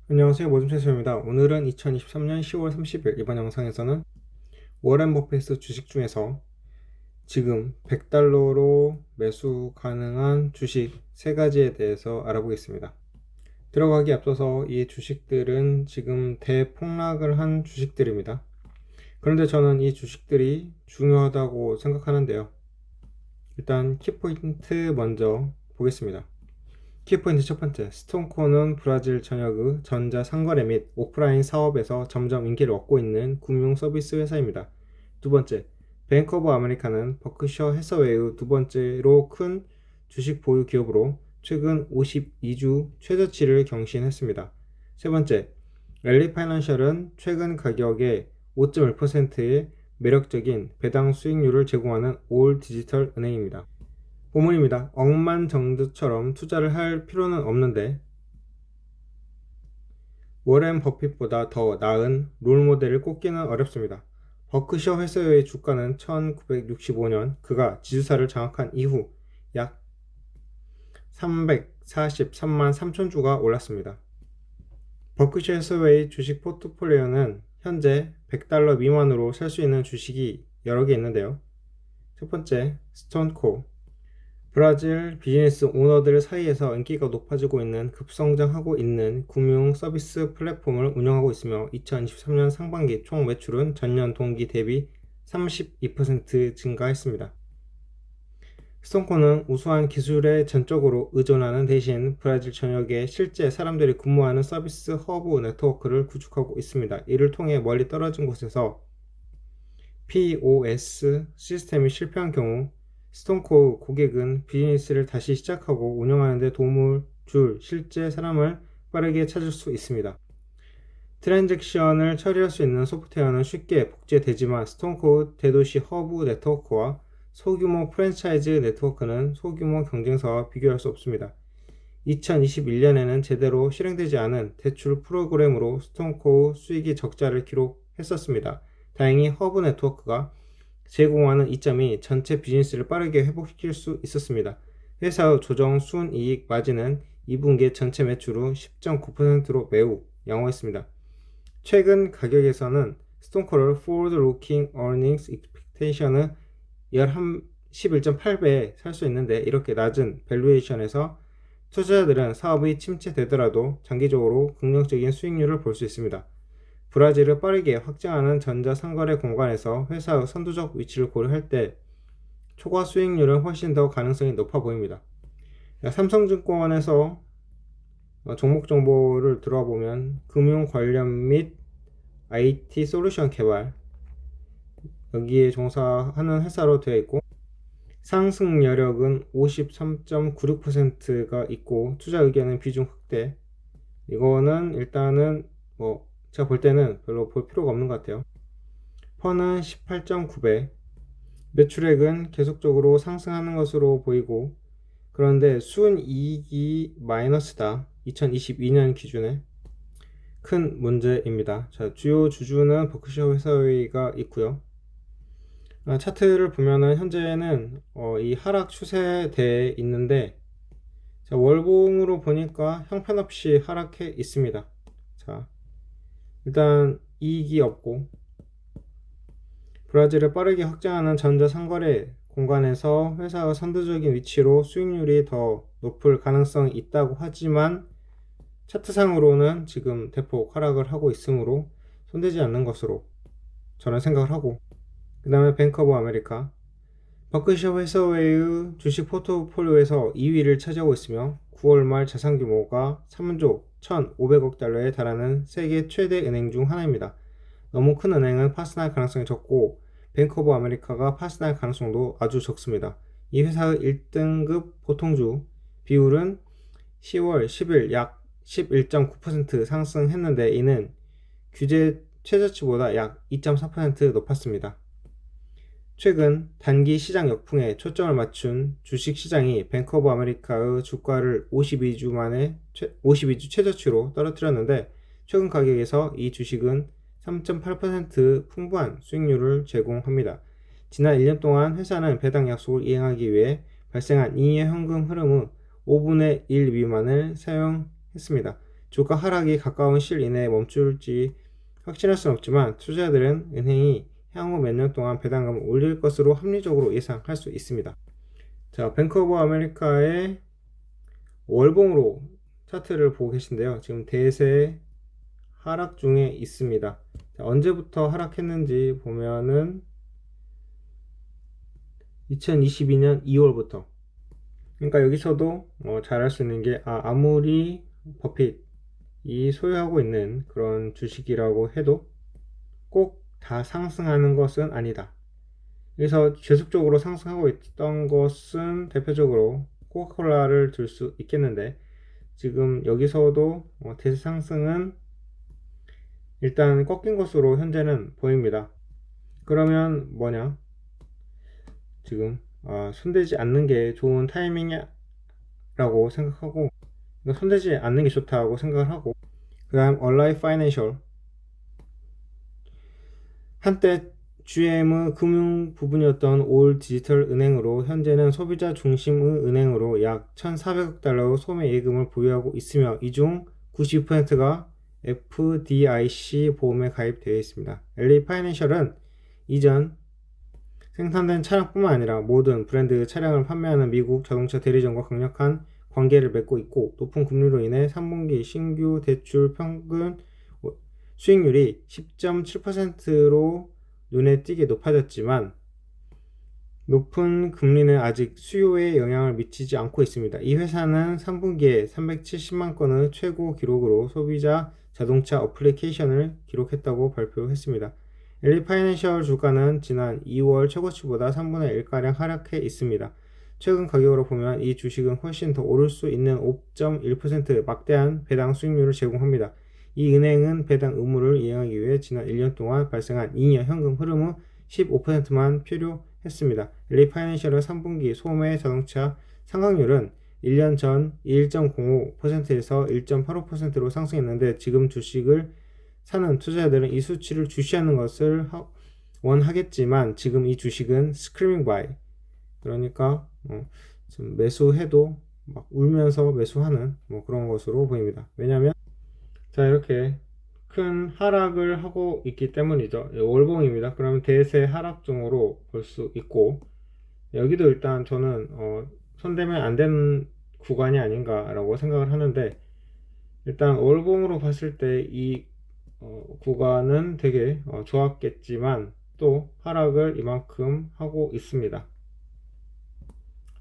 안녕하세요. 모즘채소입니다. 오늘은 2023년 10월 30일 이번 영상에서는 워렌 버핏 주식 중에서 지금 100달러로 매수 가능한 주식 3가지에 대해서 알아보겠습니다. 들어가기 앞서서 이 주식들은 지금 대폭락을 한 주식들입니다. 그런데 저는 이 주식들이 중요하다고 생각하는데요. 일단 키포인트 먼저 보겠습니다. 키포인트 첫 번째, 스톤코는 브라질 전역의 전자 상거래 및 오프라인 사업에서 점점 인기를 얻고 있는 금융 서비스 회사입니다. 두 번째, 뱅크 오브 아메리카는 버크셔 해서웨이의 두 번째로 큰 주식 보유 기업으로 최근 52주 최저치를 경신했습니다. 세 번째, 랠리 파이낸셜은 최근 가격의 5.1%의 매력적인 배당 수익률을 제공하는 올 디지털 은행입니다. 보물입니다. 억만장자처럼 투자를 할 필요는 없는데 워렌 버핏보다 더 나은 롤모델을 꼽기는 어렵습니다. 버크셔 해서웨이 주가는 1965년 그가 지주사를 장악한 이후 약 343만 3천 주가 올랐습니다. 버크셔 해서웨이 주식 포트폴리오는 현재 100달러 미만으로 살 수 있는 주식이 여러 개 있는데요. 첫 번째, 스톤코. 브라질 비즈니스 오너들 사이에서 인기가 높아지고 있는 급성장하고 있는 금융 서비스 플랫폼을 운영하고 있으며 2023년 상반기 총 매출은 전년 동기 대비 32% 증가했습니다. 스톤코는 우수한 기술에 전적으로 의존하는 대신 브라질 전역에 실제 사람들이 근무하는 서비스 허브 네트워크를 구축하고 있습니다. 이를 통해 멀리 떨어진 곳에서 POS 시스템이 실패한 경우 스톤코 고객은 비즈니스를 다시 시작하고 운영하는 데 도움을 줄 실제 사람을 빠르게 찾을 수 있습니다. 트랜잭션을 처리할 수 있는 소프트웨어는 쉽게 복제되지만 스톤코 대도시 허브 네트워크와 소규모 프랜차이즈 네트워크는 소규모 경쟁사와 비교할 수 없습니다. 2021년에는 제대로 실행되지 않은 대출 프로그램으로 스톤코 수익이 적자를 기록했었습니다. 다행히 허브 네트워크가 제공하는 이점이 전체 비즈니스를 빠르게 회복시킬 수 있었습니다. 회사의 조정 순이익 마진은 2분기 전체 매출 후 10.9%로 매우 양호했습니다. 최근 가격에서는 스톤코를 Forward Looking Earnings Expectation은 11.8배에 살 수 있는데 이렇게 낮은 밸류에이션에서 투자자들은 사업이 침체되더라도 장기적으로 긍정적인 수익률을 볼 수 있습니다. 브라질을 빠르게 확장하는 전자상거래 공간에서 회사의 선두적 위치를 고려할 때 초과 수익률은 훨씬 더 가능성이 높아 보입니다. 삼성증권에서 종목 정보를 들어와 보면 금융 관련 및 IT 솔루션 개발 여기에 종사하는 회사로 되어 있고 상승 여력은 53.96%가 있고 투자 의견은 비중 확대. 이거는 일단은 제가 볼 때는 별로 볼 필요가 없는 것 같아요. 퍼는 18.9배, 매출액은 계속적으로 상승하는 것으로 보이고 그런데 순이익이 마이너스다. 2022년 기준에 큰 문제입니다. 자, 주요 주주는 버크셔 해서웨이가 있고요. 차트를 보면은 현재는 이 하락 추세대에 있는데 자, 월봉으로 보니까 형편없이 하락해 있습니다. 자, 일단 이익이 없고 브라질을 빠르게 확장하는 전자상거래 공간에서 회사의 선두적인 위치로 수익률이 더 높을 가능성이 있다고 하지만 차트상으로는 지금 대폭 하락을 하고 있으므로 손대지 않는 것으로 저는 생각을 하고 그 다음에 뱅크 오브 아메리카 버크셔 해서웨이의 주식 포트폴리오에서 2위를 차지하고 있으며 9월 말 자산 규모가 3조 1,500억 달러에 달하는 세계 최대 은행 중 하나입니다. 너무 큰 은행은 파산할 가능성이 적고 뱅크 오브 아메리카가 파산할 가능성도 아주 적습니다. 이 회사의 1등급 보통주 비율은 10월 10일 약 11.9% 상승했는데 이는 규제 최저치보다 약 2.4% 높았습니다. 최근 단기 시장 역풍에 초점을 맞춘 주식시장이 뱅크 오브 아메리카의 주가를 52주 최저치로 떨어뜨렸는데 최근 가격에서 이 주식은 3.8% 풍부한 수익률을 제공합니다. 지난 1년 동안 회사는 배당 약속을 이행하기 위해 발생한 잉여 현금 흐름의 5분의 1 미만을 사용했습니다. 주가 하락이 가까운 시일 이내에 멈출지 확신할 수는 없지만 투자자들은 은행이 향후 몇 년 동안 배당금을 올릴 것으로 합리적으로 예상할 수 있습니다. 자, 뱅크 오브 아메리카의 월봉으로 차트를 보고 계신데요. 지금 대세 하락 중에 있습니다. 자, 언제부터 하락했는지 보면은 2022년 2월부터. 그러니까 여기서도 잘 알 수 있는 게 아무리 버핏이 소유하고 있는 그런 주식이라고 해도 꼭 다 상승하는 것은 아니다. 그래서 계속적으로 상승하고 있던 것은 대표적으로 코카콜라를 들 수 있겠는데, 지금 여기서도 대세 상승은 일단 꺾인 것으로 현재는 보입니다. 그러면 뭐냐? 지금 손대지 않는 게 좋은 타이밍이라고 생각하고, 손대지 않는 게 좋다고 생각을 하고, 그 다음 얼라이 파이낸셜, 한때 GM의 금융 부분이었던 올 디지털 은행으로 현재는 소비자 중심의 은행으로 약 1,400억 달러의 소매 예금을 보유하고 있으며 이 중 92%가 FDIC 보험에 가입되어 있습니다. LA 파이낸셜은 이전 생산된 차량뿐만 아니라 모든 브랜드 차량을 판매하는 미국 자동차 대리점과 강력한 관계를 맺고 있고, 높은 금리로 인해 3분기 신규 대출 평균 수익률이 10.7%로 눈에 띄게 높아졌지만 높은 금리는 아직 수요에 영향을 미치지 않고 있습니다. 이 회사는 3분기에 370만 건의 최고 기록으로 소비자 자동차 어플리케이션을 기록했다고 발표했습니다. LA 파이낸셜 주가는 지난 2월 최고치보다 3분의 1가량 하락해 있습니다. 최근 가격으로 보면 이 주식은 훨씬 더 오를 수 있는 5.1% 막대한 배당 수익률을 제공합니다. 이 은행은 배당 의무를 이행하기 위해 지난 1년 동안 발생한 잉여 현금 흐름의 15%만 필요했습니다. LA 파이낸셜의 3분기 소매 자동차 상각률은 1년 전 1.05%에서 1.85%로 상승했는데, 지금 주식을 사는 투자자들은 이 수치를 주시하는 것을 원하겠지만 지금 이 주식은 스크리밍 바이, 그러니까 좀 매수해도 막 울면서 매수하는 그런 것으로 보입니다. 왜냐하면 자, 이렇게 큰 하락을 하고 있기 때문이죠. 월봉입니다. 그러면 대세 하락 중으로 볼 수 있고, 여기도 일단 저는 손대면 안 되는 구간이 아닌가 라고 생각을 하는데, 일단 월봉으로 봤을 때 이 구간은 되게 좋았겠지만 또 하락을 이만큼 하고 있습니다.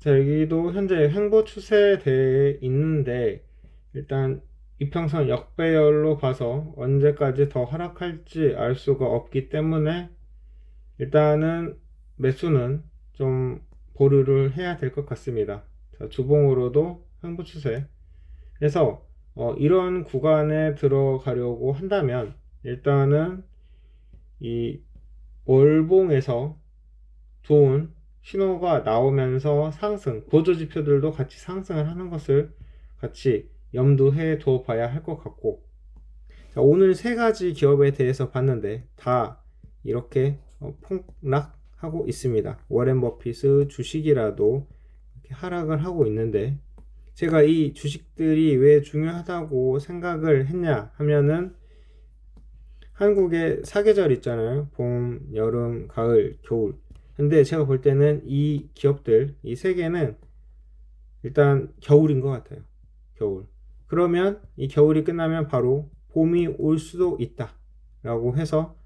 자, 여기도 현재 횡보 추세대에 있는데, 일단 이평선 역배열로 봐서 언제까지 더 하락할지 알 수가 없기 때문에 일단은 매수는 좀 보류를 해야 될 것 같습니다. 자, 주봉으로도 횡보 추세. 그래서 이런 구간에 들어가려고 한다면 일단은 이 월봉에서 좋은 신호가 나오면서 상승, 보조지표들도 같이 상승을 하는 것을 같이 염두해 둬 봐야 할 것 같고, 자, 오늘 세 가지 기업에 대해서 봤는데 다 이렇게 폭락하고 있습니다. 워렌 버핏의 주식이라도 이렇게 하락을 하고 있는데, 제가 이 주식들이 왜 중요하다고 생각을 했냐 하면은 한국에 사계절 있잖아요. 봄, 여름, 가을, 겨울. 근데 제가 볼 때는 이 기업들, 이 세 개는 일단 겨울인 것 같아요. 겨울. 그러면 이 겨울이 끝나면 바로 봄이 올 수도 있다 라고 해서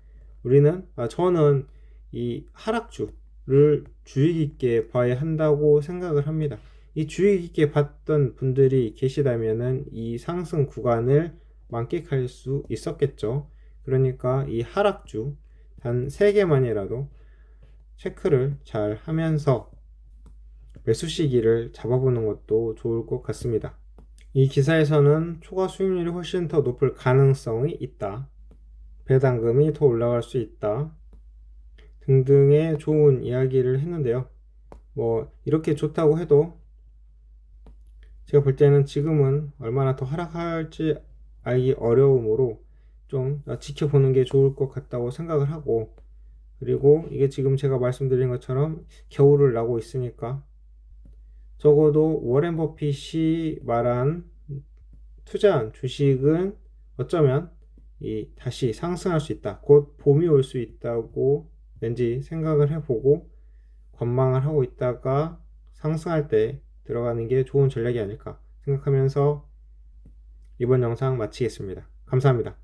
우리는 저는 이 하락주를 주의 깊게 봐야 한다고 생각을 합니다. 이 주의 깊게 봤던 분들이 계시다면은 이 상승 구간을 만끽할 수 있었겠죠. 그러니까 이 하락주 단 3개만이라도 체크를 잘 하면서 매수 시기를 잡아보는 것도 좋을 것 같습니다. 이 기사에서는 초과 수익률이 훨씬 더 높을 가능성이 있다, 배당금이 더 올라갈 수 있다 등등의 좋은 이야기를 했는데요. 이렇게 좋다고 해도 제가 볼 때는 지금은 얼마나 더 하락할지 알기 어려우므로 좀 지켜보는 게 좋을 것 같다고 생각을 하고, 그리고 이게 지금 제가 말씀드린 것처럼 겨울을 나고 있으니까 적어도 워렌 버핏이 말한 투자한 주식은 어쩌면 다시 상승할 수 있다. 곧 봄이 올 수 있다고 왠지 생각을 해보고 관망을 하고 있다가 상승할 때 들어가는 게 좋은 전략이 아닐까 생각하면서 이번 영상 마치겠습니다. 감사합니다.